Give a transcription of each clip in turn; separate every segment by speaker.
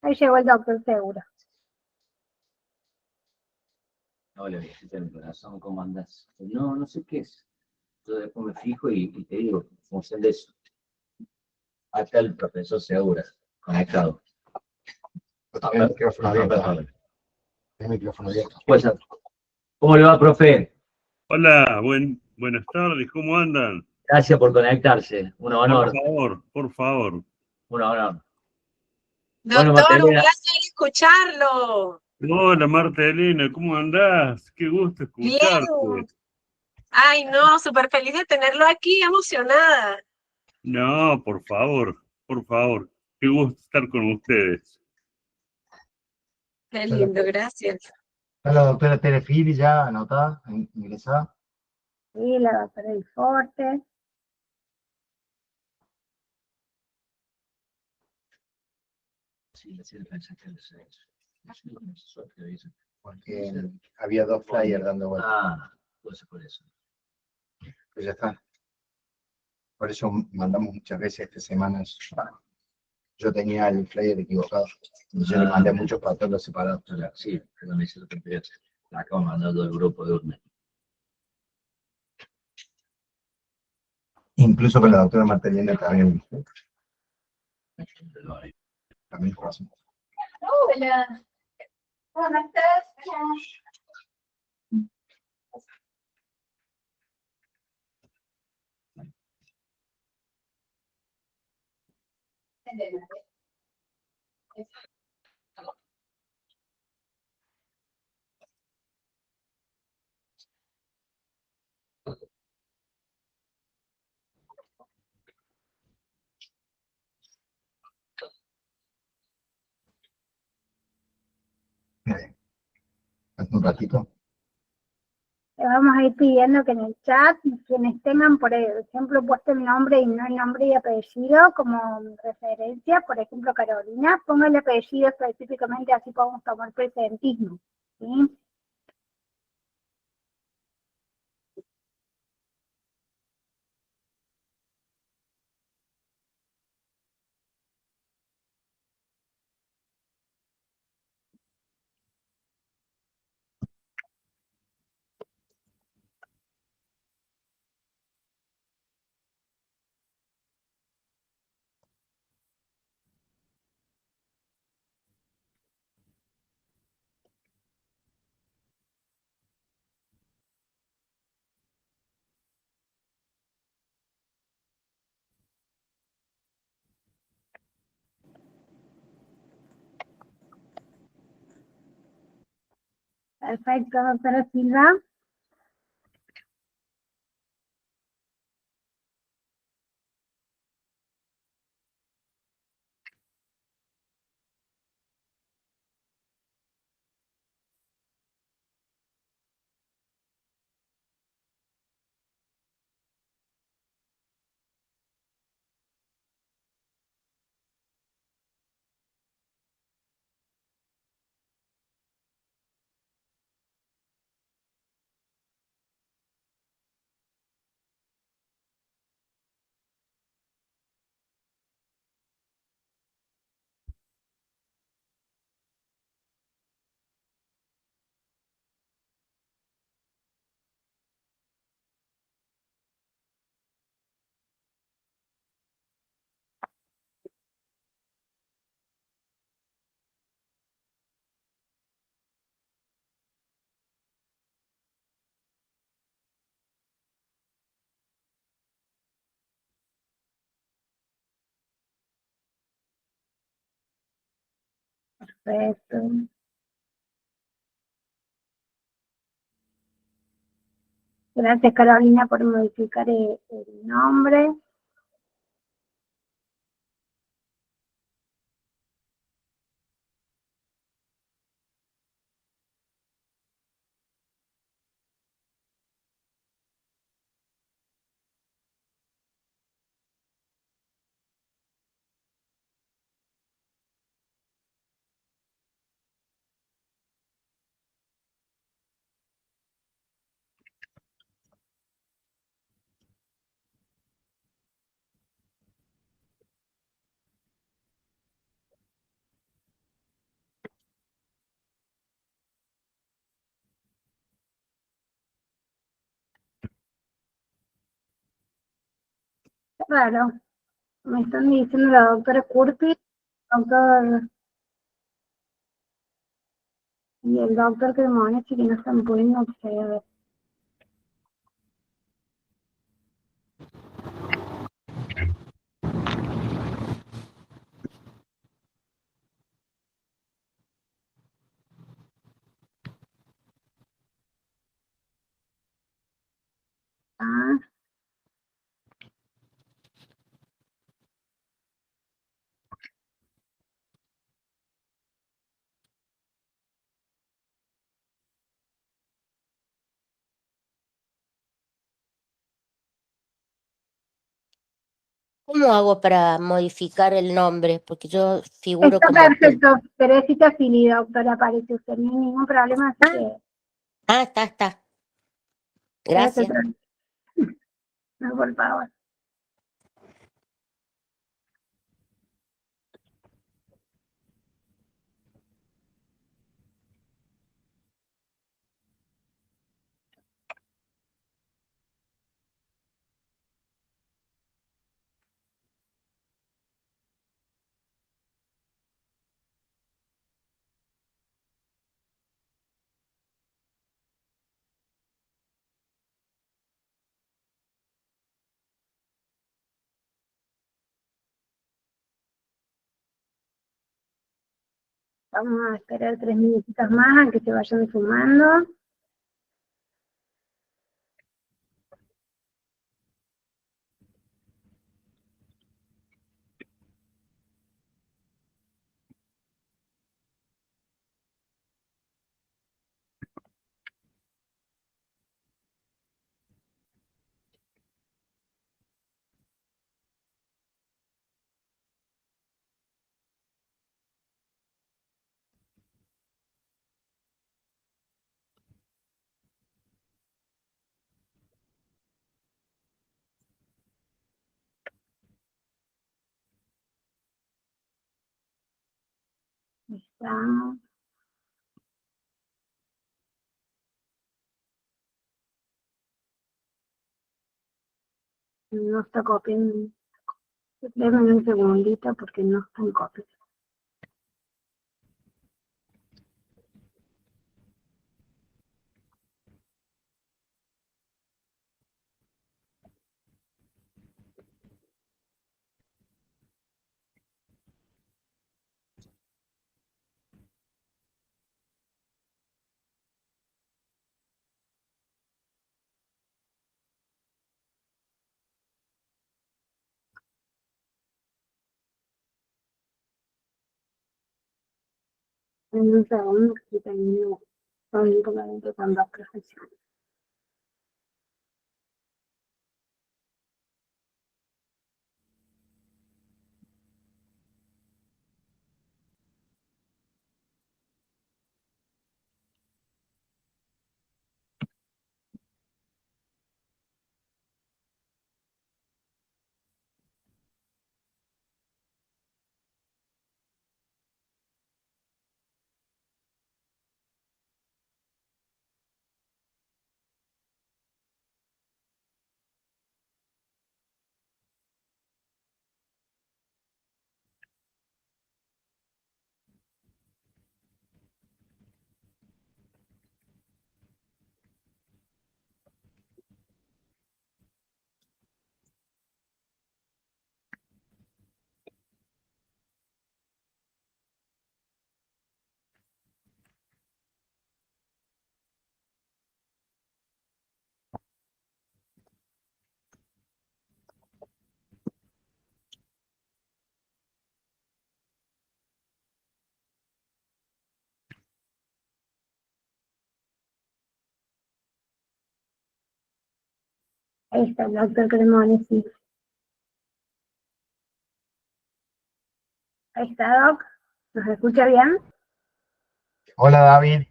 Speaker 1: Ahí llegó el doctor seguro.
Speaker 2: Hola, viejita del corazón, ¿cómo andás? No, no sé qué es. Yo después me fijo y te digo, en función de eso. Acá el profesor Segura, conectado.
Speaker 3: El micrófono abierto.
Speaker 2: El micrófono abierto. Pues, ¿cómo le va, profe?
Speaker 4: Hola, buenas tardes, ¿cómo andan?
Speaker 2: Gracias por conectarse. Un honor,
Speaker 4: Por favor.
Speaker 2: un honor. Bueno,
Speaker 5: Doctor, un
Speaker 2: Martelena,
Speaker 5: placer escucharlo.
Speaker 4: Hola, Marta Elena, ¿cómo andás? Qué gusto
Speaker 5: Bien.
Speaker 4: escucharte.
Speaker 5: Ay, no, súper feliz de tenerlo aquí, emocionada.
Speaker 4: No, por favor. Qué gusto estar con ustedes.
Speaker 5: Qué lindo, gracias.
Speaker 3: Está la doctora Tere Fili ya anotada, ingresada.
Speaker 1: Sí, la doctora del Forte.
Speaker 2: sí, le pensé que es eso.
Speaker 3: Porque había dos flyers dando vueltas.
Speaker 2: Ah, pues por eso.
Speaker 3: Pues ya está. Por eso mandamos muchas veces esta semana. Yo tenía el flyer equivocado. Y yo le mandé muchos patrones separados.
Speaker 2: Sí, pero me hice lo que quería hacer. La acabo mandando del grupo de urna.
Speaker 3: Incluso con la doctora Martelena también. También fue así.
Speaker 1: Hola. ¿Cómo estás?
Speaker 3: Hace un ratito.
Speaker 1: Le vamos a ir pidiendo que en el chat, quienes tengan, por ejemplo, puesto el nombre y no el nombre y apellido como referencia, por ejemplo, Carolina, ponga el apellido específicamente, así podemos tomar presentismo. ¿Sí? Perfecto, doctora Silva. Perfecto. Gracias, Carolina, por modificar el nombre. Claro, me están diciendo la doctora Curti, doctor, y el doctor Cremonesi que no están pudiendo acceder. Ah,
Speaker 6: ¿Cómo hago para modificar el nombre? Porque yo figuro
Speaker 1: está
Speaker 6: como...
Speaker 1: perfecto, Teresita Fili, doctora, aparece usted, no hay ningún problema, así que
Speaker 6: Ah, está.
Speaker 1: quédese
Speaker 6: Gracias.
Speaker 1: tranquilo, no, por favor. Vamos a esperar 3 minutitos más a que se vayan sumando. Estamos. No está copiando. Denme un segundito porque no está en copia. En un segundo que termino olímpicamente con 2 profesiones. Ahí está el doctor Cremonesi. Ahí está, Doc. ¿Nos escucha bien?
Speaker 3: Hola David,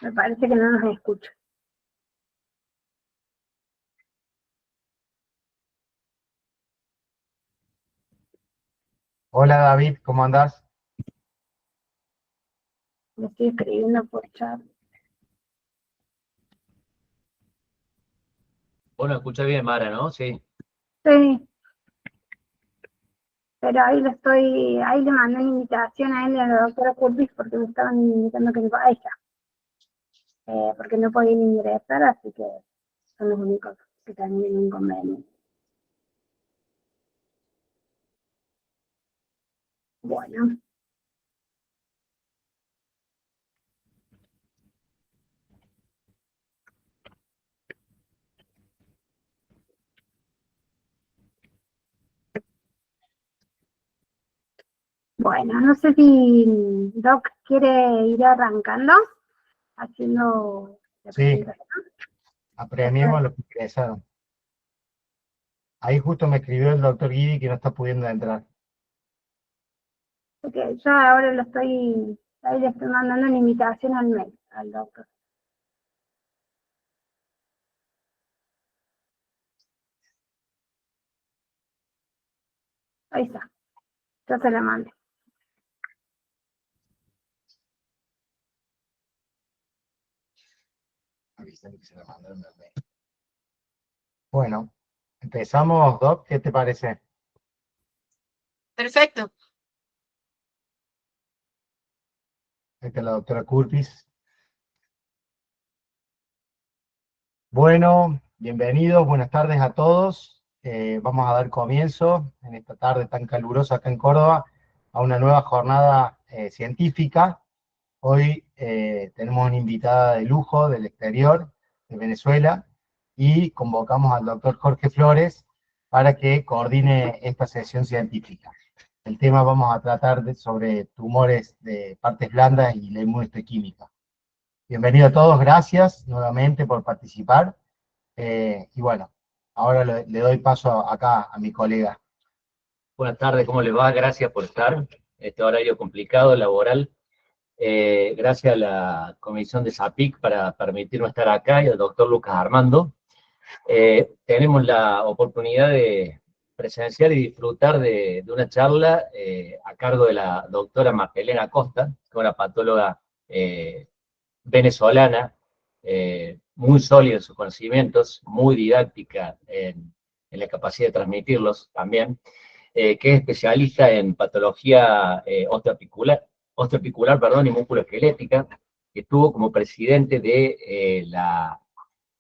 Speaker 1: Me parece que no nos escucha.
Speaker 3: hola David, ¿cómo andás?
Speaker 1: Me estoy escribiendo por chat.
Speaker 2: Bueno, escucha bien, Mara, ¿no? Sí.
Speaker 1: Sí, pero ahí le mandé una invitación a él y a la doctora Curtis porque me estaban invitando a ella, porque no podían ingresar, así que son los únicos que tienen un inconveniente. Bueno. Bueno, no sé si Doc quiere ir arrancando, haciendo la
Speaker 3: Sí,
Speaker 1: presentación.
Speaker 3: apremiemos a los que ingresaron. Ahí justo me escribió el doctor Guidi que no está pudiendo entrar.
Speaker 1: Porque yo ahora ahí le estoy mandando una invitación al mail, al doctor. Ahí está, yo se la mandé.
Speaker 3: Avísame que se la mandaron al mail. Bueno, empezamos, Doc, ¿qué te parece?
Speaker 5: Perfecto.
Speaker 3: Esta es la doctora Curtis. Bueno, bienvenidos, buenas tardes a todos. Vamos a dar comienzo en esta tarde tan calurosa acá en Córdoba a una nueva jornada científica. Hoy tenemos una invitada de lujo del exterior, de Venezuela, y convocamos al doctor Jorge Flores para que coordine esta sesión científica. El tema vamos a tratar sobre tumores de partes blandas y la inmunohistoquímica. Bienvenido a todos, gracias nuevamente por participar. Y bueno, ahora le doy paso acá a mi colega.
Speaker 2: Buenas tardes, ¿cómo les va? Gracias por estar. Este horario complicado, laboral. Gracias a la comisión de SAPIC para permitirnos estar acá y al doctor Lucas Armando. Tenemos la oportunidad de presenciar y disfrutar de una charla a cargo de la doctora Magdalena Costa, que es una patóloga venezolana, muy sólida en sus conocimientos, muy didáctica en la capacidad de transmitirlos también, que es especialista en patología osteoarticular, y musculoesquelética, que estuvo como presidente de la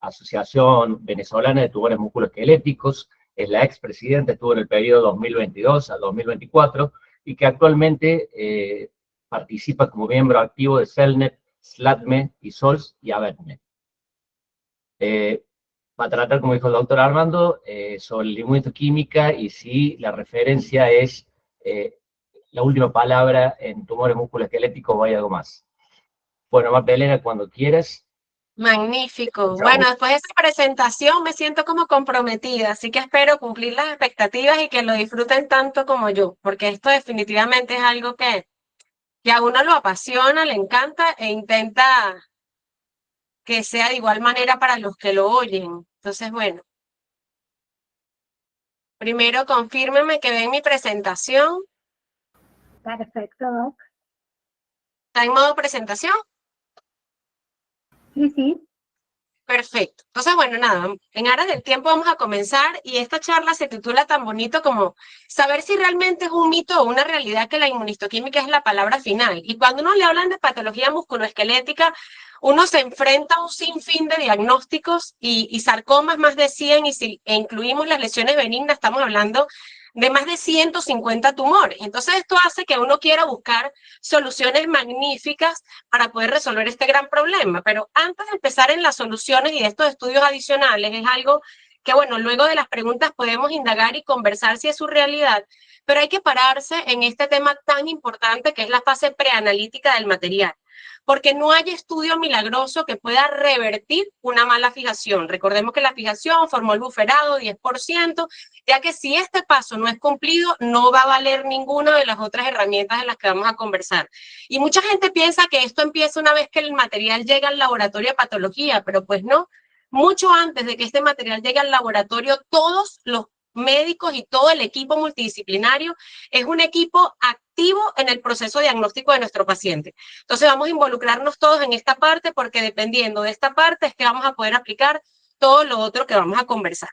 Speaker 2: Asociación Venezolana de Tumores Musculoesqueléticos, es la expresidenta, estuvo en el periodo 2022 a 2024, y que actualmente participa como miembro activo de CELNET, SLATME, ISOLS y ABETME. Va a tratar, como dijo el doctor Armando, sobre la inmunohistoquímica y si la referencia es la última palabra en tumores musculoesqueléticos o hay algo más. Bueno, Magdalena, cuando quieras.
Speaker 5: Magnífico. Bueno, después de esa presentación me siento como comprometida, así que espero cumplir las expectativas y que lo disfruten tanto como yo, porque esto definitivamente es algo que a uno lo apasiona, le encanta e intenta que sea de igual manera para los que lo oyen. Entonces, bueno, primero confírmeme que ven mi presentación.
Speaker 1: Perfecto, Doc.
Speaker 5: ¿Está en modo presentación?
Speaker 1: Sí, sí.
Speaker 5: Perfecto. Entonces, bueno, nada, en aras del tiempo vamos a comenzar y esta charla se titula tan bonito como saber si realmente es un mito o una realidad que la inmunistoquímica es la palabra final. Y cuando uno le hablan de patología musculoesquelética, uno se enfrenta a un sinfín de diagnósticos y sarcomas más de 100 y si incluimos las lesiones benignas estamos hablando de más de 150 tumores. Entonces esto hace que uno quiera buscar soluciones magníficas para poder resolver este gran problema. Pero antes de empezar en las soluciones y de estos estudios adicionales, es algo que, bueno, luego de las preguntas podemos indagar y conversar si es su realidad, pero hay que pararse en este tema tan importante que es la fase preanalítica del material, porque no hay estudio milagroso que pueda revertir una mala fijación. Recordemos que la fijación formó el buferado 10%, ya que si este paso no es cumplido, no va a valer ninguna de las otras herramientas de las que vamos a conversar. Y mucha gente piensa que esto empieza una vez que el material llega al laboratorio de patología, pero pues no. Mucho antes de que este material llegue al laboratorio, todos los médicos y todo el equipo multidisciplinario es un equipo activo en el proceso diagnóstico de nuestro paciente. Entonces vamos a involucrarnos todos en esta parte porque dependiendo de esta parte es que vamos a poder aplicar todo lo otro que vamos a conversar.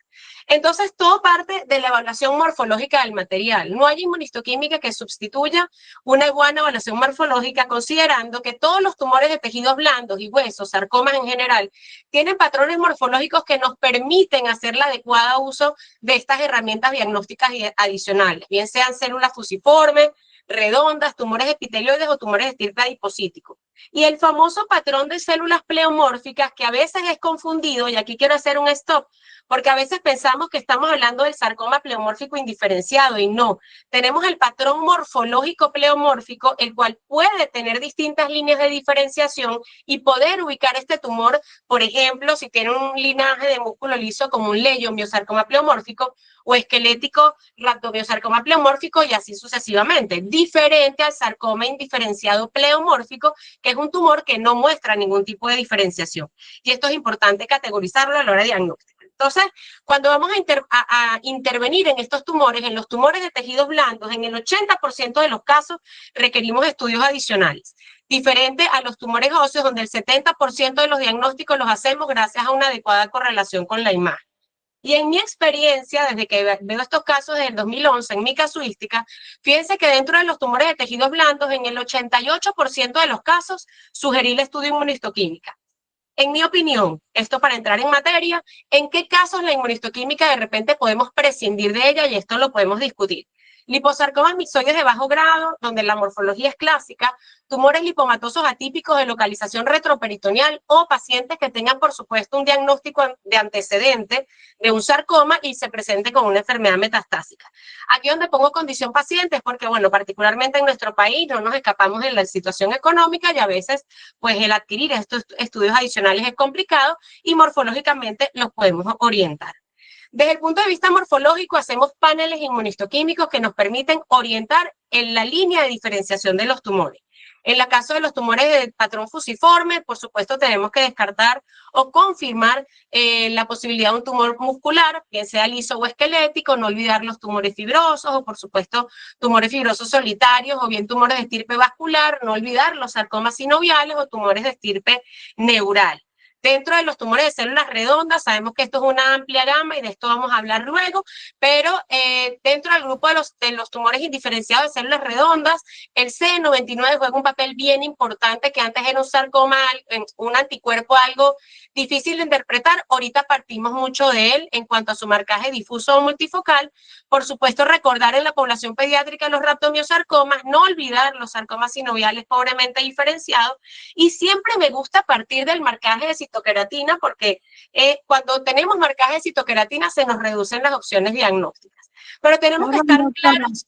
Speaker 5: Entonces, todo parte de la evaluación morfológica del material. No hay inmunistoquímica que sustituya una buena evaluación morfológica, considerando que todos los tumores de tejidos blandos y huesos, sarcomas en general, tienen patrones morfológicos que nos permiten hacer el adecuado uso de estas herramientas diagnósticas adicionales, bien sean células fusiformes, redondas, tumores epitelioides o tumores de estirpe adipocítico. Y el famoso patrón de células pleomórficas, que a veces es confundido, y aquí quiero hacer un stop, porque a veces pensamos que estamos hablando del sarcoma pleomórfico indiferenciado, y no. Tenemos el patrón morfológico pleomórfico, el cual puede tener distintas líneas de diferenciación y poder ubicar este tumor, por ejemplo, si tiene un linaje de músculo liso como un leiomiosarcoma pleomórfico, o esquelético rhabdomiosarcoma pleomórfico, y así sucesivamente, diferente al sarcoma indiferenciado pleomórfico, que es un tumor que no muestra ningún tipo de diferenciación. Y esto es importante categorizarlo a la hora de diagnóstico. Entonces, cuando vamos a intervenir en estos tumores, en los tumores de tejidos blandos, en el 80% de los casos requerimos estudios adicionales, diferente a los tumores óseos, donde el 70% de los diagnósticos los hacemos gracias a una adecuada correlación con la imagen. Y en mi experiencia, desde que veo estos casos desde el 2011, en mi casuística, fíjense que dentro de los tumores de tejidos blandos, en el 88% de los casos, sugerí el estudio inmunistoquímica. En mi opinión, esto para entrar en materia, ¿en qué casos la inmunistoquímica de repente podemos prescindir de ella? Y esto lo podemos discutir. Liposarcomas mixoides de bajo grado, donde la morfología es clásica, tumores lipomatosos atípicos de localización retroperitoneal o pacientes que tengan, por supuesto, un diagnóstico de antecedente de un sarcoma y se presente con una enfermedad metastásica. Aquí donde pongo condición pacientes, porque, bueno, particularmente en nuestro país no nos escapamos de la situación económica y a veces, pues, el adquirir estos estudios adicionales es complicado y morfológicamente los podemos orientar. Desde el punto de vista morfológico, hacemos paneles inmunistoquímicos que nos permiten orientar en la línea de diferenciación de los tumores. En el caso de los tumores de patrón fusiforme, por supuesto, tenemos que descartar o confirmar la posibilidad de un tumor muscular, bien sea liso o esquelético, no olvidar los tumores fibrosos o, por supuesto, tumores fibrosos solitarios o bien tumores de estirpe vascular, no olvidar los sarcomas sinoviales o tumores de estirpe neural. Dentro de los tumores de células redondas, sabemos que esto es una amplia gama y de esto vamos a hablar luego, pero dentro del grupo de los tumores indiferenciados de células redondas, el CD99 juega un papel bien importante, que antes era un sarcoma, un anticuerpo algo difícil de interpretar. Ahorita partimos mucho de él en cuanto a su marcaje difuso o multifocal. Por supuesto, recordar en la población pediátrica los rhabdomiosarcomas, no olvidar los sarcomas sinoviales pobremente diferenciados, y siempre me gusta partir del marcaje de citoqueratina, porque cuando tenemos marcaje de citoqueratina se nos reducen las opciones diagnósticas. Pero tenemos que estar claros.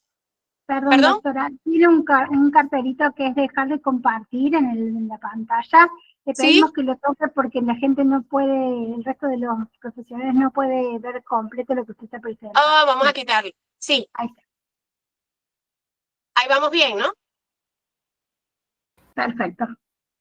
Speaker 1: Perdón, doctora, tiene un cartelito que es dejar de compartir en la pantalla. Le pedimos
Speaker 5: ¿Sí?
Speaker 1: que lo toque porque la gente no puede, el resto de los profesionales no puede ver completo lo que usted está presentando.
Speaker 5: Vamos a quitarlo. Sí.
Speaker 1: Ahí está.
Speaker 5: Ahí vamos bien, ¿no?
Speaker 1: Perfecto.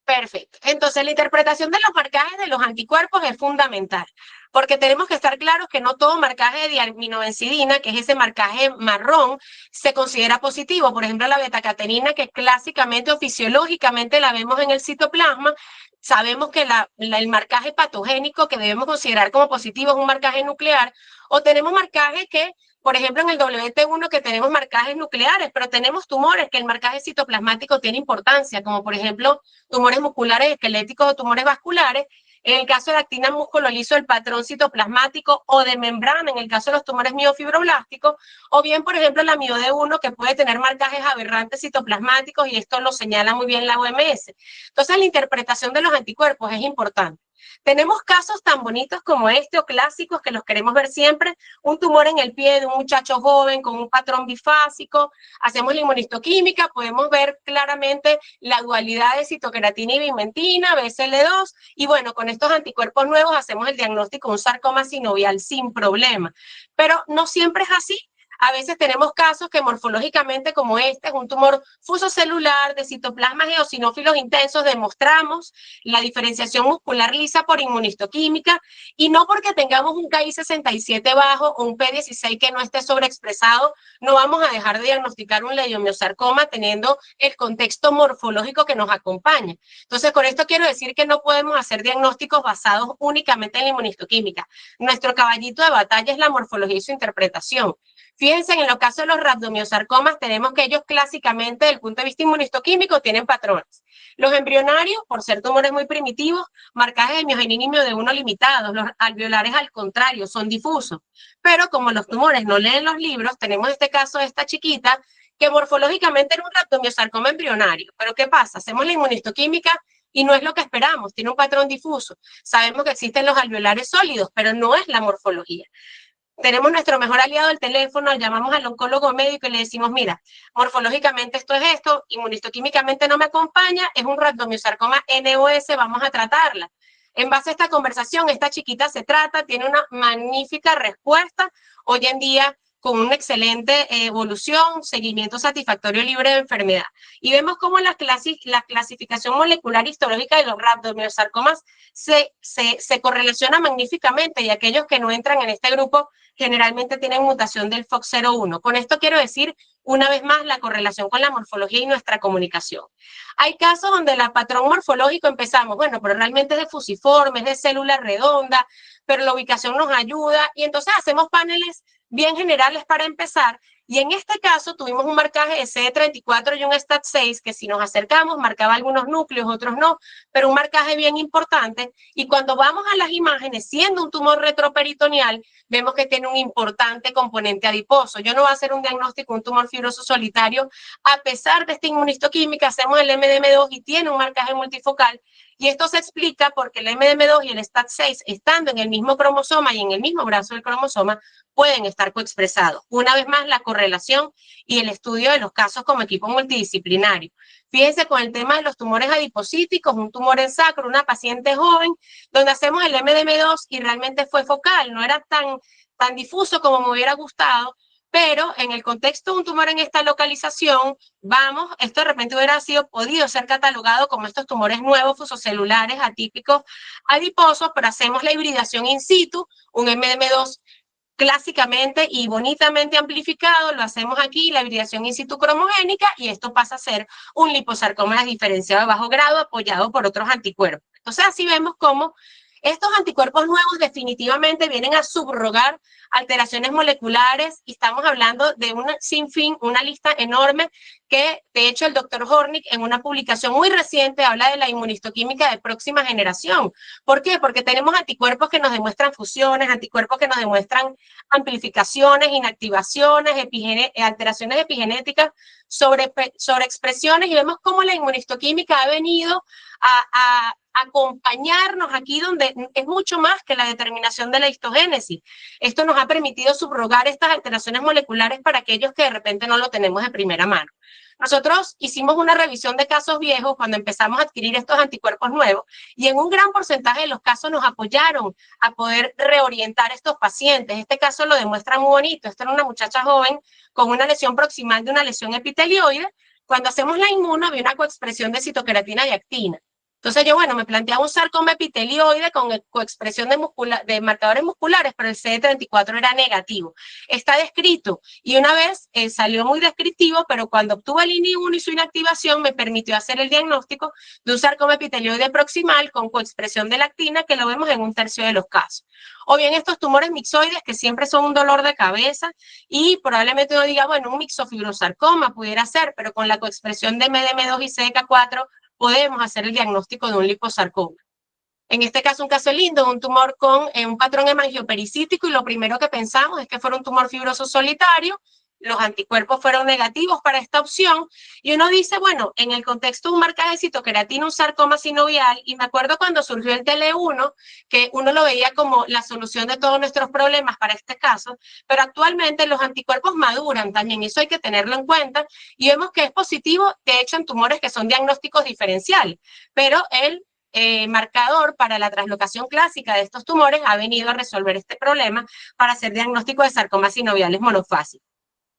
Speaker 5: Perfecto. Entonces, la interpretación de los marcajes de los anticuerpos es fundamental, porque tenemos que estar claros que no todo marcaje de diaminobencidina, que es ese marcaje marrón, se considera positivo. Por ejemplo, la betacatenina, que clásicamente o fisiológicamente la vemos en el citoplasma, sabemos que el marcaje patogénico que debemos considerar como positivo es un marcaje nuclear, o tenemos marcajes que, por ejemplo, en el WT1 que tenemos marcajes nucleares, pero tenemos tumores que el marcaje citoplasmático tiene importancia, como por ejemplo tumores musculares, esqueléticos o tumores vasculares. En el caso de la actina músculo liso, el patrón citoplasmático o de membrana, en el caso de los tumores miofibroblásticos, o bien, por ejemplo, la MIOD1, que puede tener marcajes aberrantes citoplasmáticos, y esto lo señala muy bien la OMS. Entonces, la interpretación de los anticuerpos es importante. Tenemos casos tan bonitos como este o clásicos que los queremos ver siempre, un tumor en el pie de un muchacho joven con un patrón bifásico, hacemos la inmunistoquímica, podemos ver claramente la dualidad de citoqueratina y vimentina, BCL2, y bueno, con estos anticuerpos nuevos hacemos el diagnóstico de un sarcoma sinovial sin problema. Pero no siempre es así. A veces tenemos casos que morfológicamente, como este, es un tumor fusocelular de citoplasmas eosinófilos intensos, demostramos la diferenciación muscular lisa por inmunistoquímica, y no porque tengamos un KI67 bajo o un P16 que no esté sobreexpresado, no vamos a dejar de diagnosticar un leiomyosarcoma teniendo el contexto morfológico que nos acompaña. Entonces, con esto quiero decir que no podemos hacer diagnósticos basados únicamente en la inmunistoquímica. Nuestro caballito de batalla es la morfología y su interpretación. Fíjense, en los casos de los rhabdomyosarcomas tenemos que ellos clásicamente, desde el punto de vista inmunistoquímico, tienen patrones. Los embrionarios, por ser tumores muy primitivos, marcajes de miogenin y mio-D1 limitados. Los alveolares, al contrario, son difusos. Pero como los tumores no leen los libros, tenemos este caso de esta chiquita que morfológicamente era un rhabdomyosarcoma embrionario. Pero ¿qué pasa? Hacemos la inmunistoquímica y no es lo que esperamos, tiene un patrón difuso. Sabemos que existen los alveolares sólidos, pero no es la morfología. Tenemos nuestro mejor aliado del teléfono, llamamos al oncólogo médico y le decimos, mira, morfológicamente esto es esto, inmunistoquímicamente no me acompaña, es un rhabdomyosarcoma NOS, vamos a tratarla. En base a esta conversación, esta chiquita se trata, tiene una magnífica respuesta, hoy en día con una excelente evolución, seguimiento satisfactorio libre de enfermedad. Y vemos cómo la clasificación molecular histológica de los rhabdomyosarcomas se correlaciona magníficamente, y aquellos que no entran en este grupo generalmente tienen mutación del FOXC01. Con esto quiero decir, una vez más, la correlación con la morfología y nuestra comunicación. Hay casos donde el patrón morfológico empezamos, bueno, pero realmente es de fusiforme, es de célula redonda, pero la ubicación nos ayuda, y entonces hacemos paneles bien generales para empezar, y en este caso tuvimos un marcaje de CD34 y un STAT6 que si nos acercamos marcaba algunos núcleos, otros no, pero un marcaje bien importante, y cuando vamos a las imágenes, siendo un tumor retroperitoneal, vemos que tiene un importante componente adiposo. Yo no voy a hacer un diagnóstico de un tumor fibroso solitario, a pesar de esta inmunistoquímica, hacemos el MDM2 y tiene un marcaje multifocal, y esto se explica porque el MDM2 y el STAT6, estando en el mismo cromosoma y en el mismo brazo del cromosoma, pueden estar coexpresados. Una vez más, la correlación y el estudio de los casos como equipo multidisciplinario. Fíjense con el tema de los tumores adiposíticos, un tumor en sacro, una paciente joven, donde hacemos el MDM2 y realmente fue focal, no era tan difuso como me hubiera gustado, pero en el contexto de un tumor en esta localización, esto de repente podido ser catalogado como estos tumores nuevos, fusocelulares, atípicos, adiposos, pero hacemos la hibridación in situ, un MDM2 clásicamente y bonitamente amplificado, lo hacemos aquí, la hibridación in situ cromogénica, y esto pasa a ser un liposarcoma diferenciado de bajo grado apoyado por otros anticuerpos. Entonces así vemos cómo estos anticuerpos nuevos definitivamente vienen a subrogar alteraciones moleculares, y estamos hablando de un sinfín, una lista enorme que, de hecho, el doctor Hornig en una publicación muy reciente habla de la inmunistoquímica de próxima generación. ¿Por qué? Porque tenemos anticuerpos que nos demuestran fusiones, anticuerpos que nos demuestran amplificaciones, inactivaciones, alteraciones epigenéticas, sobreexpresiones, y vemos cómo la inmunistoquímica ha venido a acompañarnos aquí, donde es mucho más que la determinación de la histogénesis. Esto nos ha permitido subrogar estas alteraciones moleculares para aquellos que de repente no lo tenemos de primera mano. Nosotros hicimos una revisión de casos viejos cuando empezamos a adquirir estos anticuerpos nuevos, y en un gran porcentaje de los casos nos apoyaron a poder reorientar estos pacientes. Este caso lo demuestra muy bonito. Esta era una muchacha joven con una lesión proximal de una lesión epitelioide. Cuando hacemos la inmuno había una coexpresión de citoqueratina y actina. Entonces yo, me planteaba un sarcoma epitelioide con coexpresión de marcadores musculares, pero el CD34 era negativo. Está descrito, y una vez salió muy descriptivo, pero cuando obtuve el INI1 y su inactivación me permitió hacer el diagnóstico de un sarcoma epitelioide proximal con coexpresión de la actina, que lo vemos en 1/3 de los casos. O bien estos tumores mixoides, que siempre son un dolor de cabeza, y probablemente uno diga, un mixofibrosarcoma pudiera ser, pero con la coexpresión de MDM2 y CDK4 podemos hacer el diagnóstico de un liposarcoma. En este caso, un caso lindo, un tumor con un patrón hemangiopericítico, y lo primero que pensamos es que fuera un tumor fibroso solitario. Los anticuerpos fueron negativos para esta opción, y uno dice, en el contexto de un marcaje de citoqueratina, un sarcoma sinovial, y me acuerdo cuando surgió el TL1, que uno lo veía como la solución de todos nuestros problemas para este caso, pero actualmente los anticuerpos maduran también, y eso hay que tenerlo en cuenta, y vemos que es positivo, de hecho, en tumores que son diagnósticos diferenciales, pero el marcador para la translocación clásica de estos tumores ha venido a resolver este problema para hacer diagnóstico de sarcomas sinoviales monofásicos.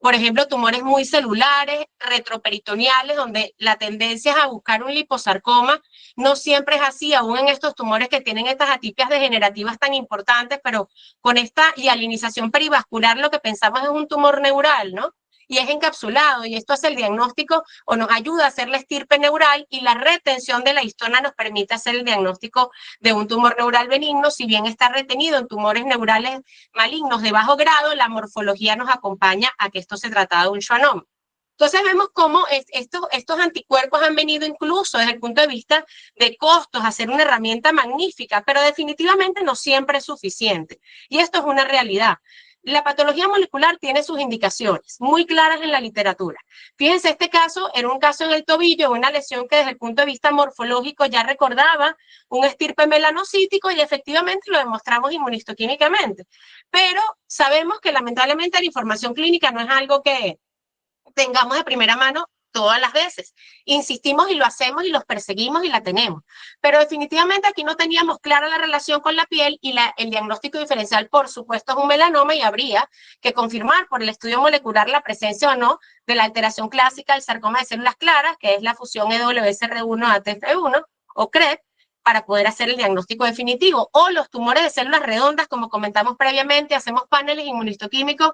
Speaker 5: Por ejemplo, tumores muy celulares, retroperitoneales, donde la tendencia es a buscar un liposarcoma. No siempre es así, aún en estos tumores que tienen estas atipias degenerativas tan importantes, pero con esta hialinización perivascular lo que pensamos es un tumor neural, ¿no? Y es encapsulado, y esto hace el diagnóstico o nos ayuda a hacer la estirpe neural, y la retención de la histona nos permite hacer el diagnóstico de un tumor neural benigno. Si bien está retenido en tumores neurales malignos de bajo grado, la morfología nos acompaña a que esto se trata de un schwannoma. Entonces vemos cómo estos anticuerpos han venido incluso desde el punto de vista de costos a ser una herramienta magnífica, pero definitivamente no siempre es suficiente. Y esto es una realidad. La patología molecular tiene sus indicaciones muy claras en la literatura. Fíjense, este caso era un caso en el tobillo, una lesión que desde el punto de vista morfológico ya recordaba un estirpe melanocítico, y efectivamente lo demostramos inmunistoquímicamente. Pero sabemos que lamentablemente la información clínica no es algo que tengamos de primera mano todas las veces. Insistimos y lo hacemos y los perseguimos y la tenemos. Pero definitivamente aquí no teníamos clara la relación con la piel, y el diagnóstico diferencial, por supuesto, es un melanoma, y habría que confirmar por el estudio molecular la presencia o no de la alteración clásica del sarcoma de células claras, que es la fusión EWSR1-ATF1 o CREP, para poder hacer el diagnóstico definitivo. O los tumores de células redondas, como comentamos previamente, hacemos paneles inmunistoquímicos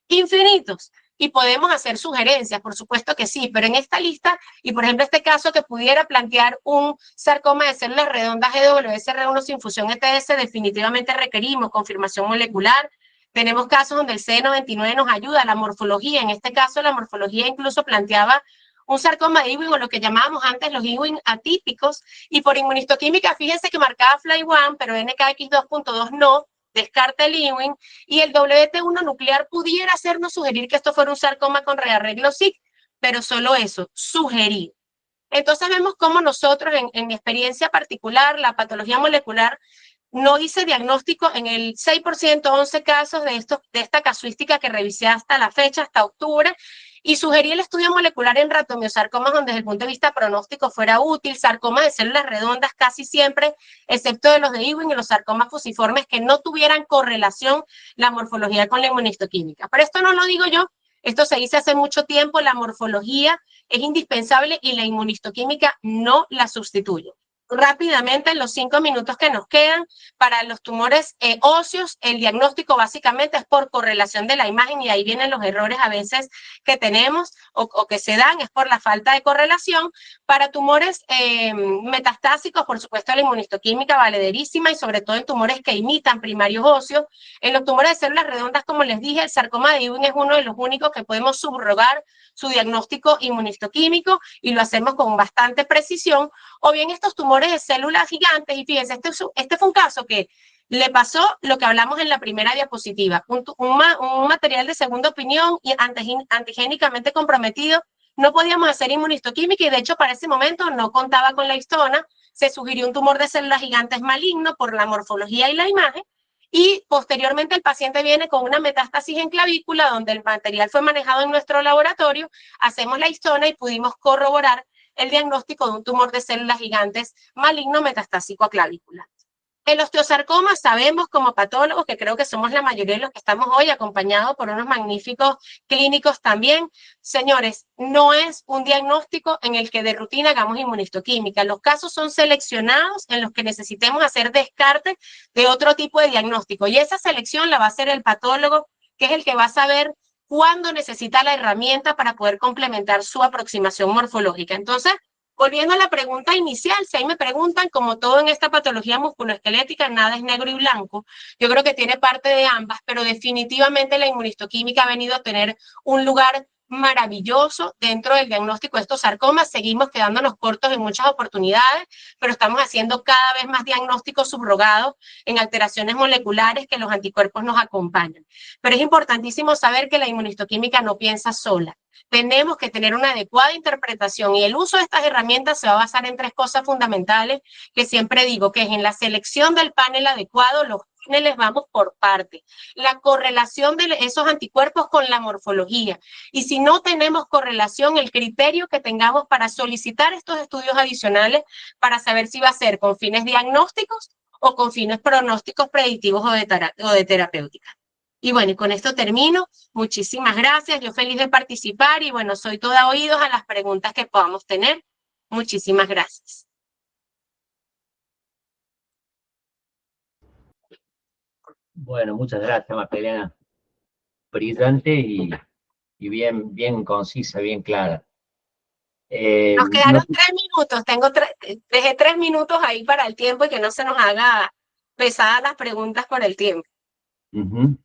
Speaker 5: infinitos y podemos hacer sugerencias, por supuesto que sí, pero en esta lista, y por ejemplo este caso que pudiera plantear un sarcoma de células redondas EWSR1 sin fusión ETS, definitivamente requerimos confirmación molecular. Tenemos casos donde el CD99 nos ayuda a la morfología. En este caso la morfología incluso planteaba un sarcoma de Ewing, o lo que llamábamos antes los Ewing atípicos, y por inmunistoquímica fíjense que marcaba FLY1, pero NKX2.2 no, descarta el Ewing, y el WT1 nuclear pudiera hacernos sugerir que esto fuera un sarcoma con rearreglo SIC, pero solo eso, sugerir. Entonces vemos cómo nosotros, en mi experiencia particular, la patología molecular, no hice diagnóstico en el 6%, 11 casos de esta casuística que revisé hasta la fecha, hasta octubre, y sugerí el estudio molecular en ratomiosarcomas donde desde el punto de vista pronóstico fuera útil, sarcomas de células redondas casi siempre, excepto de los de Ewing y los sarcomas fusiformes que no tuvieran correlación la morfología con la inmunistoquímica. Pero esto no lo digo yo, esto se dice hace mucho tiempo, la morfología es indispensable y la inmunistoquímica no la sustituye. Rápidamente, en los 5 minutos que nos quedan, para los tumores óseos, el diagnóstico básicamente es por correlación de la imagen, y ahí vienen los errores a veces que tenemos o que se dan, es por la falta de correlación. Para tumores metastásicos, por supuesto, la inmunistoquímica valederísima, y sobre todo en tumores que imitan primarios óseos. En los tumores de células redondas, como les dije, el sarcoma de Ewing es uno de los únicos que podemos subrogar su diagnóstico inmunistoquímico, y lo hacemos con bastante precisión. O bien estos tumores de células gigantes, y fíjense, este fue un caso que le pasó lo que hablamos en la primera diapositiva, un material de segunda opinión y antigénicamente comprometido. No podíamos hacer inmunistoquímica, y de hecho para ese momento no contaba con la histona. Se sugirió un tumor de células gigantes maligno por la morfología y la imagen, y posteriormente el paciente viene con una metástasis en clavícula donde el material fue manejado en nuestro laboratorio, hacemos la histona y pudimos corroborar el diagnóstico de un tumor de células gigantes maligno metastásico a clavícula. El osteosarcoma sabemos como patólogos, que creo que somos la mayoría de los que estamos hoy, acompañados por unos magníficos clínicos también. Señores, no es un diagnóstico en el que de rutina hagamos inmunistoquímica. Los casos son seleccionados en los que necesitemos hacer descarte de otro tipo de diagnóstico, y esa selección la va a hacer el patólogo, que es el que va a saber cuándo necesita la herramienta para poder complementar su aproximación morfológica. Entonces, volviendo a la pregunta inicial, si ahí me preguntan, como todo en esta patología musculoesquelética, nada es negro y blanco. Yo creo que tiene parte de ambas, pero definitivamente la inmunistoquímica ha venido a tener un lugar maravilloso dentro del diagnóstico de estos sarcomas. Seguimos quedándonos cortos en muchas oportunidades, pero estamos haciendo cada vez más diagnósticos subrogados en alteraciones moleculares que los anticuerpos nos acompañan. Pero es importantísimo saber que la inmunistoquímica no piensa sola. Tenemos que tener una adecuada interpretación, y el uso de estas herramientas se va a basar en 3 cosas fundamentales que siempre digo, que es en la selección del panel adecuado. Los paneles vamos por parte, la correlación de esos anticuerpos con la morfología, y si no tenemos correlación, el criterio que tengamos para solicitar estos estudios adicionales para saber si va a ser con fines diagnósticos o con fines pronósticos predictivos o de terapéutica. Y bueno, y con esto termino. Muchísimas gracias. Yo feliz de participar y bueno, soy toda oídos a las preguntas que podamos tener. Muchísimas gracias.
Speaker 2: Bueno, muchas gracias, Magdalena. Brillante y bien concisa, bien clara.
Speaker 5: Nos
Speaker 2: No,
Speaker 5: quedaron 3 minutos. Dejé 3 minutos ahí para el tiempo y que no se nos haga pesadas las preguntas por el tiempo.
Speaker 2: ujú.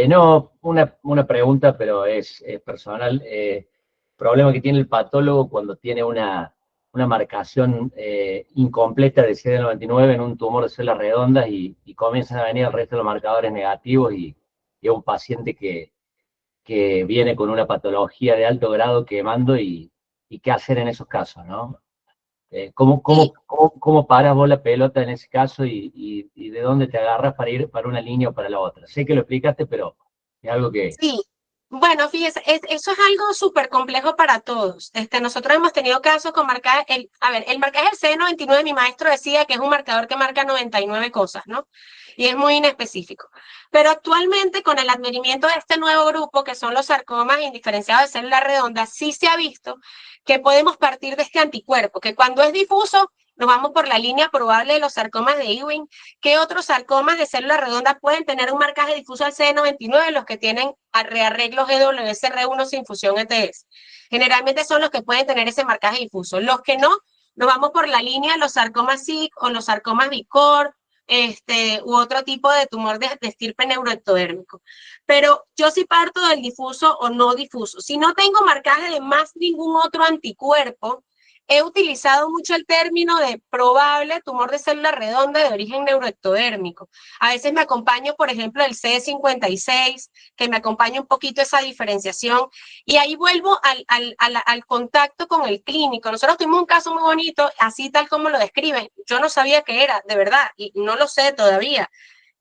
Speaker 2: No, una pregunta, pero es personal. Problema que tiene el patólogo cuando tiene una marcación incompleta de CD99 en un tumor de células redondas y comienzan a venir el resto de los marcadores negativos y es un paciente que viene con una patología de alto grado quemando y qué hacer en esos casos, ¿no?
Speaker 5: Sí.
Speaker 2: ¿Cómo paras vos la pelota en ese caso y de dónde te agarras para ir para una línea o para la otra? Sé que lo explicaste, pero es algo que...
Speaker 5: Sí, bueno, fíjese, eso es algo súper complejo para todos. Nosotros hemos tenido casos con marcaje, el marcaje del CD99, mi maestro decía que es un marcador que marca 99 cosas, ¿no? Y es muy inespecífico. Pero actualmente con el advenimiento de este nuevo grupo, que son los sarcomas indiferenciados de célula redonda, sí se ha visto que podemos partir de este anticuerpo, que cuando es difuso, nos vamos por la línea probable de los sarcomas de Ewing. ¿Qué otros sarcomas de célula redonda pueden tener un marcaje difuso al CD99? Los que tienen rearreglos GWSR1 sin fusión ETS. Generalmente son los que pueden tener ese marcaje difuso. Los que no, nos vamos por la línea de los sarcomas SIC o los sarcomas BICOR, u otro tipo de tumor de estirpe neuroectodérmico. Pero yo sí parto del difuso o no difuso. Si no tengo marcaje de más ningún otro anticuerpo, he utilizado mucho el término de probable tumor de célula redonda de origen neuroectodérmico. A veces me acompaño, por ejemplo, el CD56, que me acompaña un poquito esa diferenciación, y ahí vuelvo al contacto con el clínico. Nosotros tuvimos un caso muy bonito, así tal como lo describen. Yo no sabía qué era, de verdad, y no lo sé todavía.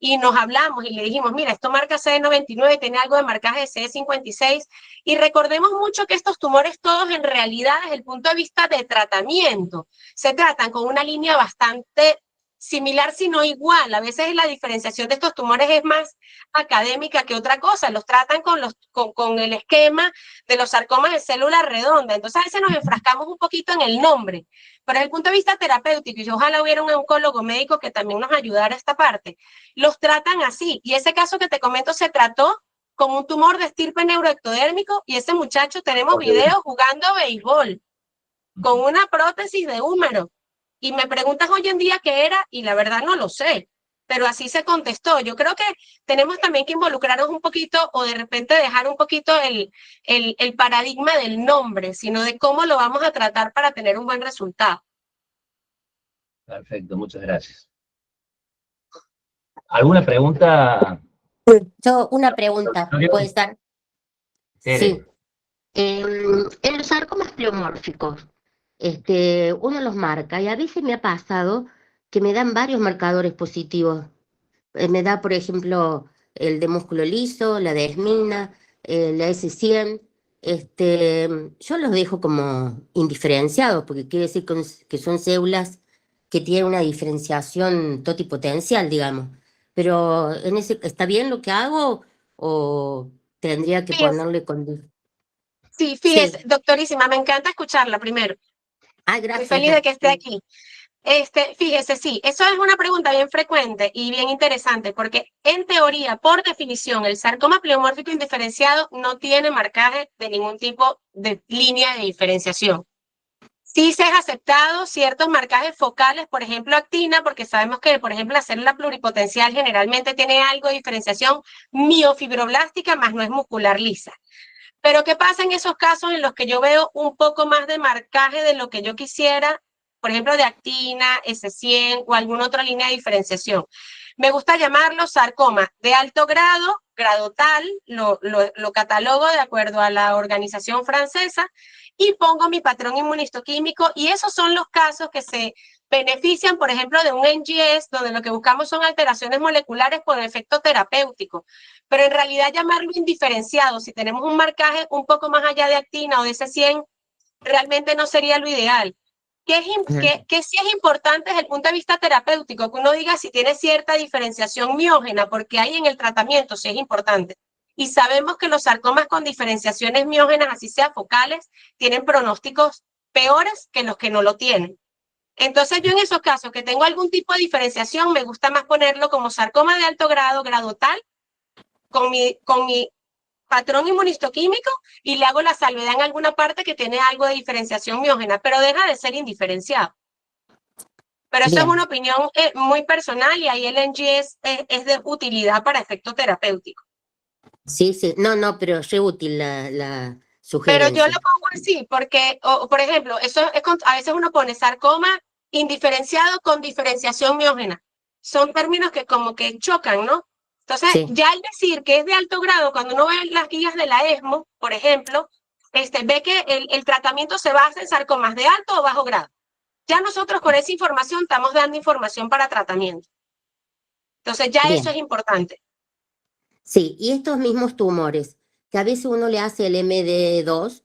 Speaker 5: Y nos hablamos y le dijimos, mira, esto marca CD99, tiene algo de marcaje de CD56, y recordemos mucho que estos tumores todos en realidad desde el punto de vista de tratamiento se tratan con una línea bastante similar, sino igual. A veces la diferenciación de estos tumores es más académica que otra cosa. Los tratan con el esquema de los sarcomas de célula redonda. Entonces a veces nos enfrascamos un poquito en el nombre. Pero desde el punto de vista terapéutico, y ojalá hubiera un oncólogo médico que también nos ayudara a esta parte, los tratan así. Y ese caso que te comento se trató con un tumor de estirpe neuroectodérmico y ese muchacho tenemos videos jugando béisbol con una prótesis de húmero. Y me preguntas hoy en día qué era y la verdad no lo sé, pero así se contestó. Yo creo que tenemos también que involucrarnos un poquito o de repente dejar un poquito el paradigma del nombre, sino de cómo lo vamos a tratar para tener un buen resultado.
Speaker 2: Perfecto, muchas gracias. ¿Alguna pregunta?
Speaker 6: Yo, una pregunta, ¿puede estar? Sí. En los sarcomas pleomórficos, uno los marca y a veces me ha pasado que me dan varios marcadores positivos. Me da, por ejemplo, el de músculo liso, la de Esmina, la S100. Yo los dejo como indiferenciados, porque quiere decir que son células que tienen una diferenciación totipotencial, digamos. Pero ¿está bien lo que hago o tendría que ponerle condición?
Speaker 5: Sí,
Speaker 6: Sí.
Speaker 5: fíjese, doctorísima, me encanta escucharla primero.
Speaker 6: Ah,
Speaker 5: Estoy feliz de que esté aquí. Fíjese, sí, eso es una pregunta bien frecuente y bien interesante, porque en teoría, por definición, el sarcoma pleomórfico indiferenciado no tiene marcaje de ningún tipo de línea de diferenciación. Sí se ha aceptado ciertos marcajes focales, por ejemplo, actina, porque sabemos que, por ejemplo, la célula pluripotencial generalmente tiene algo de diferenciación miofibroblástica, más no es muscular lisa. Pero ¿qué pasa en esos casos en los que yo veo un poco más de marcaje de lo que yo quisiera? Por ejemplo, de actina, S100 o alguna otra línea de diferenciación. Me gusta llamarlo sarcoma de alto grado, grado tal, lo catalogo de acuerdo a la organización francesa y pongo mi patrón inmunistoquímico, y esos son los casos que se benefician, por ejemplo, de un NGS, donde lo que buscamos son alteraciones moleculares con efecto terapéutico. Pero en realidad llamarlo indiferenciado, si tenemos un marcaje un poco más allá de actina o de S100, realmente no sería lo ideal. que sí es importante desde el punto de vista terapéutico, que uno diga si tiene cierta diferenciación miógena, porque ahí en el tratamiento sí es importante. Y sabemos que los sarcomas con diferenciaciones miógenas, así sea focales, tienen pronósticos peores que los que no lo tienen. Entonces yo en esos casos que tengo algún tipo de diferenciación, me gusta más ponerlo como sarcoma de alto grado, grado tal, con mi patrón inmunistoquímico y le hago la salvedad en alguna parte que tiene algo de diferenciación miógena, pero deja de ser indiferenciado. Pero eso es una opinión muy personal y ahí el NG es de utilidad para efecto terapéutico.
Speaker 6: Sí, sí, no, pero es útil la
Speaker 5: Pero
Speaker 6: sugerencia.
Speaker 5: yo lo pongo así porque, por ejemplo, a veces uno pone sarcoma indiferenciado con diferenciación miógena. Son términos que como que chocan, ¿no? Entonces,
Speaker 6: Sí.
Speaker 5: ya al decir que es de alto grado, cuando uno ve las guías de la ESMO, por ejemplo, ve que el tratamiento se basa en sarcomas de alto o bajo grado. Ya nosotros con esa información estamos dando información para tratamiento. Entonces, ya eso es importante.
Speaker 6: Sí, y estos mismos tumores, que a veces uno le hace el MD2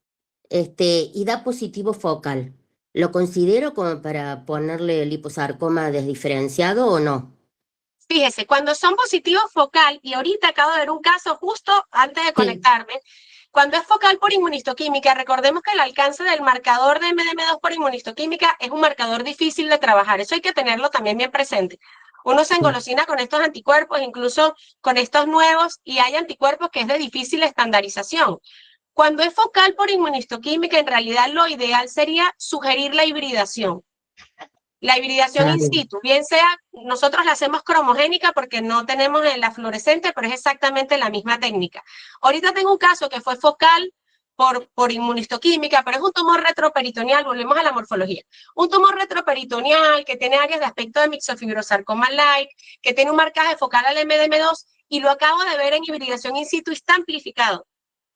Speaker 6: y da positivo focal, ¿lo considero como para ponerle liposarcoma desdiferenciado o no?
Speaker 5: Fíjese, cuando son positivos focal, y ahorita acabo de ver un caso justo antes de conectarme, cuando es focal por inmunistoquímica, recordemos que el alcance del marcador de MDM2 por inmunistoquímica es un marcador difícil de trabajar, eso hay que tenerlo también bien presente. Uno se engolosina con estos anticuerpos, incluso con estos nuevos, y hay anticuerpos que es de difícil estandarización. Cuando es focal por inmunistoquímica, en realidad lo ideal sería sugerir la hibridación. La hibridación in situ, bien sea, nosotros la hacemos cromogénica porque no tenemos la fluorescente, pero es exactamente la misma técnica. Ahorita tengo un caso que fue focal por inmunistoquímica, pero es un tumor retroperitoneal, volvemos a la morfología. Un tumor retroperitoneal que tiene áreas de aspecto de mixofibrosarcoma-like, que tiene un marcaje focal al MDM2, y lo acabo de ver en hibridación in situ y está amplificado.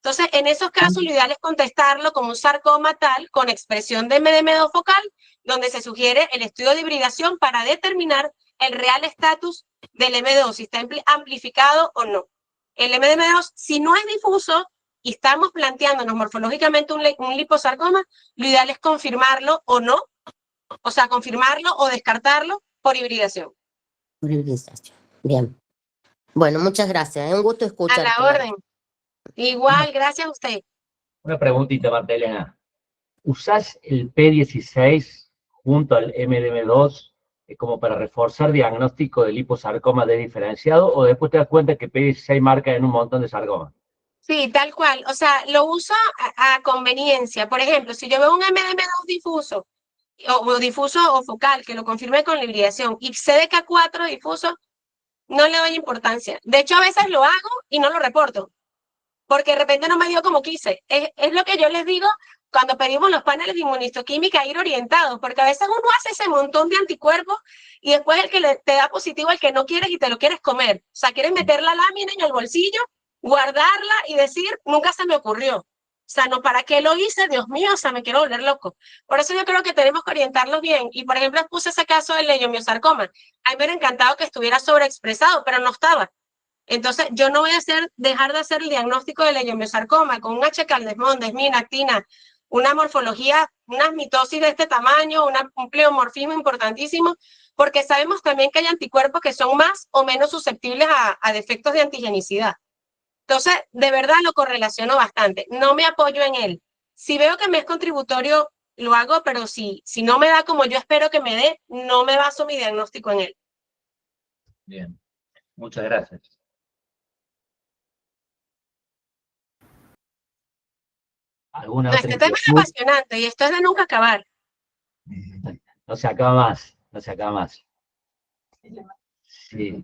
Speaker 5: Entonces, en esos casos, lo ideal es contestarlo como un sarcoma tal con expresión de MDM2 focal, donde se sugiere el estudio de hibridación para determinar el real estatus del M2, si está amplificado o no. El MDM2, si no es difuso y estamos planteándonos morfológicamente un liposarcoma, lo ideal es confirmarlo o no, o sea, confirmarlo o descartarlo por hibridación.
Speaker 6: Por hibridación, bien. Bueno, muchas gracias, es un gusto escucharte.
Speaker 5: A la orden. Igual, gracias a usted.
Speaker 2: Una preguntita, Martelena. ¿Usás el P16 junto al MDM2 como para reforzar diagnóstico de liposarcoma desdiferenciado o después te das cuenta que P16 marca en un montón de sarcomas?
Speaker 5: Sí, tal cual. O sea, lo uso a conveniencia. Por ejemplo, si yo veo un MDM2 difuso, o difuso o focal, que lo confirme con la hibridación, y CDK4 difuso, no le doy importancia. De hecho, a veces lo hago y no lo reporto, porque de repente no me dio como quise. Es lo que yo les digo cuando pedimos los paneles de inmunistoquímica, ir orientados, porque a veces uno hace ese montón de anticuerpos y después el que te da positivo, el que no quieres y te lo quieres comer. O sea, quieres meter la lámina en el bolsillo, guardarla y decir, nunca se me ocurrió. O sea, no, ¿para qué lo hice? Dios mío, o sea, me quiero volver loco. Por eso yo creo que tenemos que orientarlos bien. Y, por ejemplo, puse ese caso del leiomiosarcoma. A mí me hubiera encantado que estuviera sobreexpresado, pero no estaba. Entonces, yo no voy a dejar de hacer el diagnóstico del leiomiosarcoma con un H. caldesmón, desmina, actina, una morfología, una mitosis de este tamaño, un pleomorfismo importantísimo, porque sabemos también que hay anticuerpos que son más o menos susceptibles a defectos de antigenicidad. Entonces, de verdad lo correlaciono bastante. No me apoyo en él. Si veo que me es contributorio, lo hago, pero si no me da como yo espero que me dé, no me baso mi diagnóstico en él.
Speaker 2: Bien, muchas gracias. ¿Alguna otra
Speaker 5: Este tema es
Speaker 2: inquietud?
Speaker 5: apasionante y esto es de nunca acabar.
Speaker 2: No se acaba más, no se acaba más. Sí.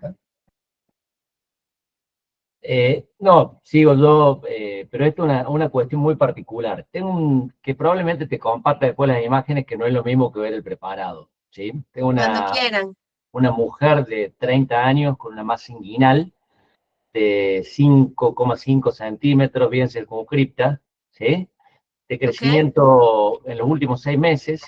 Speaker 2: No, sigo yo, pero esto es una cuestión muy particular. Que probablemente te comparta después las imágenes, que no es lo mismo que ver el preparado, ¿sí? Tengo
Speaker 5: Cuando quieran.
Speaker 2: una mujer de 30 años con una masa inguinal de 5,5 centímetros, bien circunscripta, ¿sí? De crecimiento en los últimos 6 meses,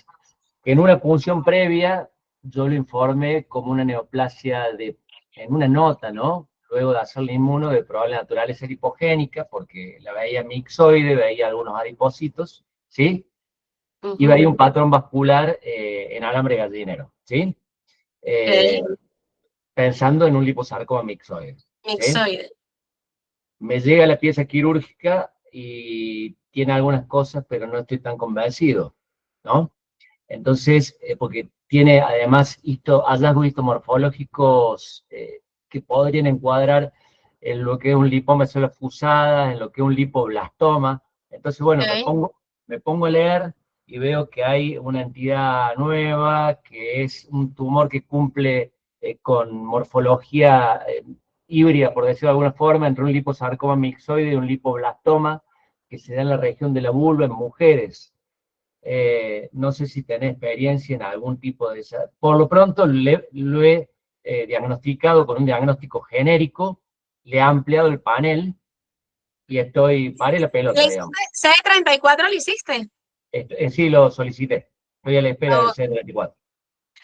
Speaker 2: que en una punción previa yo lo informé como una neoplasia en una nota, ¿no? Luego de hacerle inmuno de probable naturaleza lipogénica, porque la veía mixoide, veía algunos adipocitos, ¿sí? y veía un patrón vascular en alambre gallinero, ¿sí? Pensando en un liposarcoma mixoide.
Speaker 5: Mixoide.
Speaker 2: Me llega la pieza quirúrgica y tiene algunas cosas, pero no estoy tan convencido, ¿no? Entonces, porque tiene además hallazgos histomorfológicos que podrían encuadrar en lo que es un lipoma de células fusadas, en lo que es un lipoblastoma. Entonces, bueno, me pongo a leer y veo que hay una entidad nueva, que es un tumor que cumple con morfología híbrida, por decirlo de alguna forma, entre un liposarcoma mixoide y un lipoblastoma, que se da en la región de la vulva en mujeres. No sé si tenés experiencia en algún tipo de esa. Por lo pronto lo he diagnosticado con un diagnóstico genérico, le he ampliado el panel y paré la pelota, digamos.
Speaker 5: ¿CD34 lo hiciste?
Speaker 2: Sí, lo solicité. Estoy a la espera del CD34.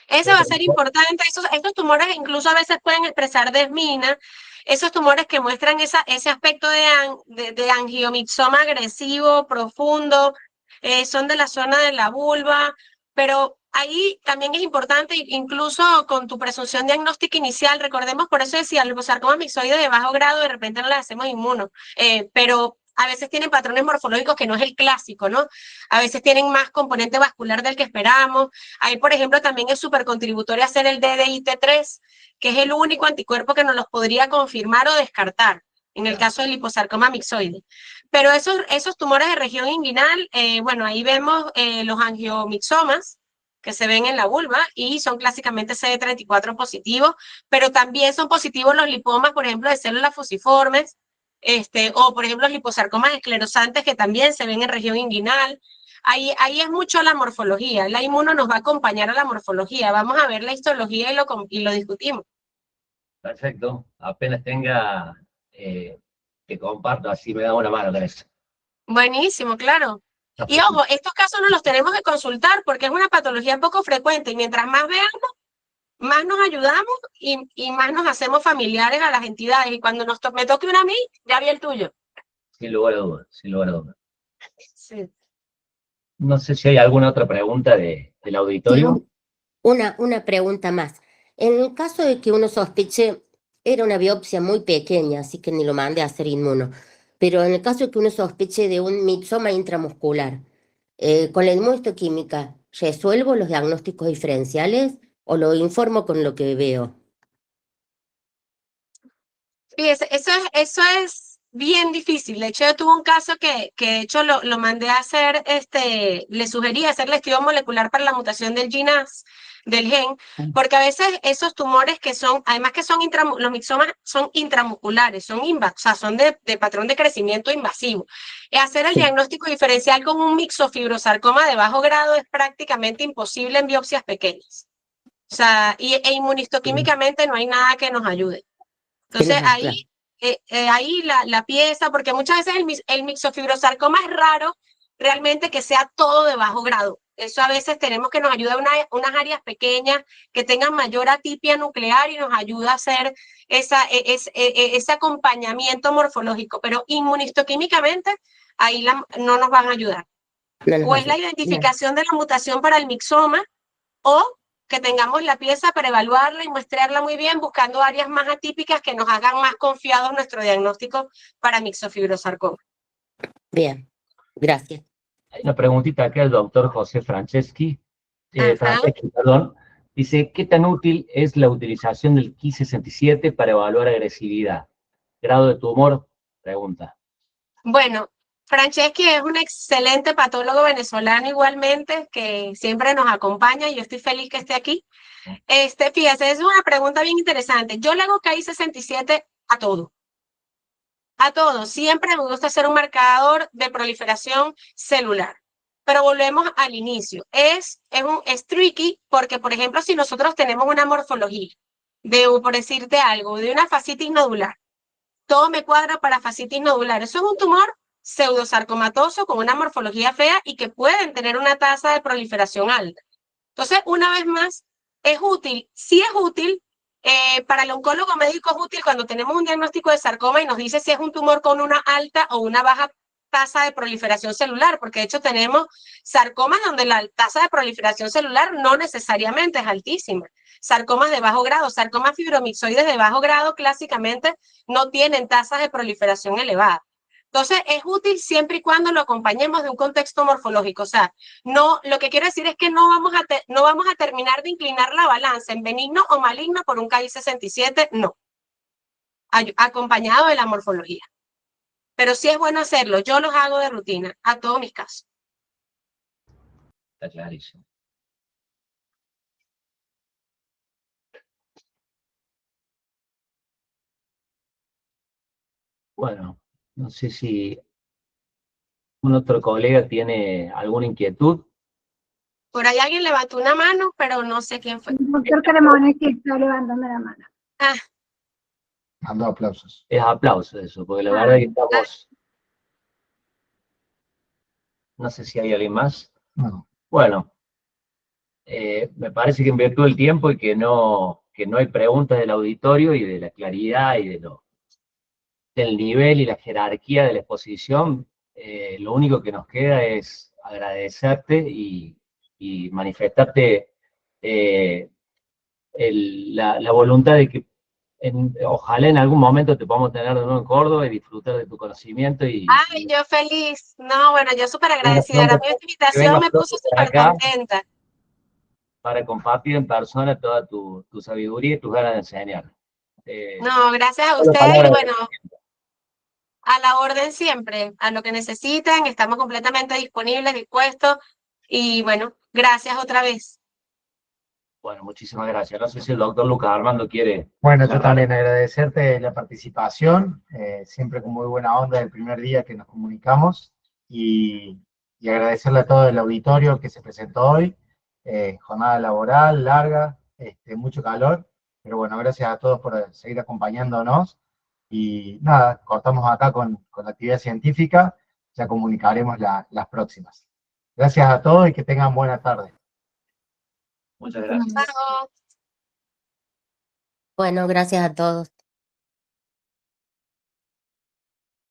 Speaker 5: Eso va a ser importante. Estos tumores incluso a veces pueden expresar desmina. Esos tumores que muestran ese aspecto de angiomixoma agresivo, profundo, son de la zona de la vulva, pero ahí también es importante, incluso con tu presunción diagnóstica inicial, recordemos, por eso decía, el liposarcoma mixoide de bajo grado, de repente no le hacemos inmuno, pero a veces tienen patrones morfológicos que no es el clásico, ¿no? A veces tienen más componente vascular del que esperamos. Ahí, por ejemplo, también es súper contributorio hacer el DDIT3, que es el único anticuerpo que nos los podría confirmar o descartar en el caso del liposarcoma mixoide. Pero esos tumores de región inguinal, bueno, ahí vemos los angiomixomas que se ven en la vulva y son clásicamente CD34 positivos, pero también son positivos los lipomas, por ejemplo, de células fusiformes, o por ejemplo los liposarcomas esclerosantes que también se ven en región inguinal. Ahí es mucho la morfología. La inmuno nos va a acompañar a la morfología. Vamos a ver la histología y lo discutimos.
Speaker 2: Perfecto. Apenas tenga, te comparto, así me da una mano con eso.
Speaker 5: Buenísimo, claro. Y ojo, estos casos no los tenemos que consultar porque es una patología poco frecuente y mientras más veamos, más nos ayudamos y más nos hacemos familiares a las entidades. Y cuando me toque una a mí, ya vi el tuyo.
Speaker 2: Sin lugar a dudas, sin lugar a dudas.
Speaker 5: Sí.
Speaker 2: No sé si hay alguna otra pregunta del auditorio.
Speaker 6: Sí, una pregunta más. En el caso de que uno sospeche, era una biopsia muy pequeña, así que ni lo mandé a hacer inmuno, pero en el caso de que uno sospeche de un mixoma intramuscular, con la inmunohistoquímica, ¿resuelvo los diagnósticos diferenciales o lo informo con lo que veo?
Speaker 5: Fíjese, eso es bien difícil. De hecho, yo tuve un caso que de hecho lo mandé a hacer, le sugerí hacer el estudio molecular para la mutación del GNAS, del gen, porque a veces esos tumores que son, además que son los mixomas son intramusculares, o sea, son de patrón de crecimiento invasivo. Hacer el diagnóstico diferencial con un mixofibrosarcoma de bajo grado es prácticamente imposible en biopsias pequeñas. O sea, e inmunistoquímicamente no hay nada que nos ayude. Entonces ahí la pieza, porque muchas veces el mixofibrosarcoma es raro realmente que sea todo de bajo grado. Eso a veces tenemos que nos ayuda unas áreas pequeñas que tengan mayor atipia nuclear y nos ayuda a hacer ese acompañamiento morfológico, pero inmunistoquímicamente ahí no nos van a ayudar. O es la identificación de la mutación para el mixoma o que tengamos la pieza para evaluarla y muestrarla muy bien, buscando áreas más atípicas que nos hagan más confiados nuestro diagnóstico para mixofibrosarcoma.
Speaker 6: Bien, gracias.
Speaker 2: Hay una preguntita acá del doctor José Franceschi, perdón. Dice, ¿qué tan útil es la utilización del Ki-67 para evaluar agresividad? ¿Grado de tumor? Pregunta.
Speaker 5: Bueno, Franceschi es un excelente patólogo venezolano igualmente, que siempre nos acompaña y yo estoy feliz que esté aquí. Fíjese, es una pregunta bien interesante. Yo le hago Ki-67 a todo. A todo. Siempre me gusta hacer un marcador de proliferación celular. Pero volvemos al inicio. Es tricky porque, por ejemplo, si nosotros tenemos una morfología por decirte algo, de una fascitis nodular, todo me cuadra para fascitis nodular. Eso es un tumor pseudosarcomatoso con una morfología fea y que pueden tener una tasa de proliferación alta. Entonces, una vez más, es útil, sí es útil, para el oncólogo médico es útil cuando tenemos un diagnóstico de sarcoma y nos dice si es un tumor con una alta o una baja tasa de proliferación celular, porque de hecho tenemos sarcomas donde la tasa de proliferación celular no necesariamente es altísima. Sarcomas de bajo grado, sarcomas fibromixoides de bajo grado clásicamente no tienen tasas de proliferación elevadas. Entonces, es útil siempre y cuando lo acompañemos de un contexto morfológico. O sea, no, lo que quiero decir es que no vamos a terminar de inclinar la balanza en benigno o maligno por un KI67, no. Acompañado de la morfología. Pero sí es bueno hacerlo. Yo los hago de rutina a todos mis casos.
Speaker 2: Está clarísimo. Bueno, no sé si un otro colega tiene alguna inquietud.
Speaker 5: Por ahí alguien levantó una mano, pero no sé quién fue.
Speaker 1: El doctor Cremonesi está levantando la mano.
Speaker 5: Ah,
Speaker 3: Dando aplausos.
Speaker 2: Es aplauso eso, porque la verdad que estamos... No sé si hay alguien más.
Speaker 3: No.
Speaker 2: Bueno, me parece que en virtud del tiempo y que no hay preguntas del auditorio y de la claridad y del nivel y la jerarquía de la exposición, lo único que nos queda es agradecerte y manifestarte la voluntad de que ojalá en algún momento te podamos tener de nuevo en Córdoba y disfrutar de tu conocimiento.
Speaker 5: Ay, yo feliz. No, bueno, yo súper agradecida. A mí esta invitación me puso súper contenta.
Speaker 2: Para compartir en persona toda tu sabiduría y tus ganas de enseñar.
Speaker 5: No, gracias a ustedes y bueno, a la orden siempre, a lo que necesiten, estamos completamente disponibles, dispuestos y bueno, gracias otra vez.
Speaker 2: Bueno, muchísimas gracias. No sé si el doctor Lucas Armando quiere...
Speaker 3: Bueno, yo también agradecerte la participación, siempre con muy buena onda el primer día que nos comunicamos y agradecerle a todo el auditorio que se presentó hoy, jornada laboral larga, mucho calor, pero bueno, gracias a todos por seguir acompañándonos y nada, cortamos acá con la actividad científica, ya comunicaremos las próximas. Gracias a todos y que tengan buena tarde.
Speaker 2: Muchas gracias.
Speaker 5: Chao.
Speaker 6: Bueno, gracias a todos.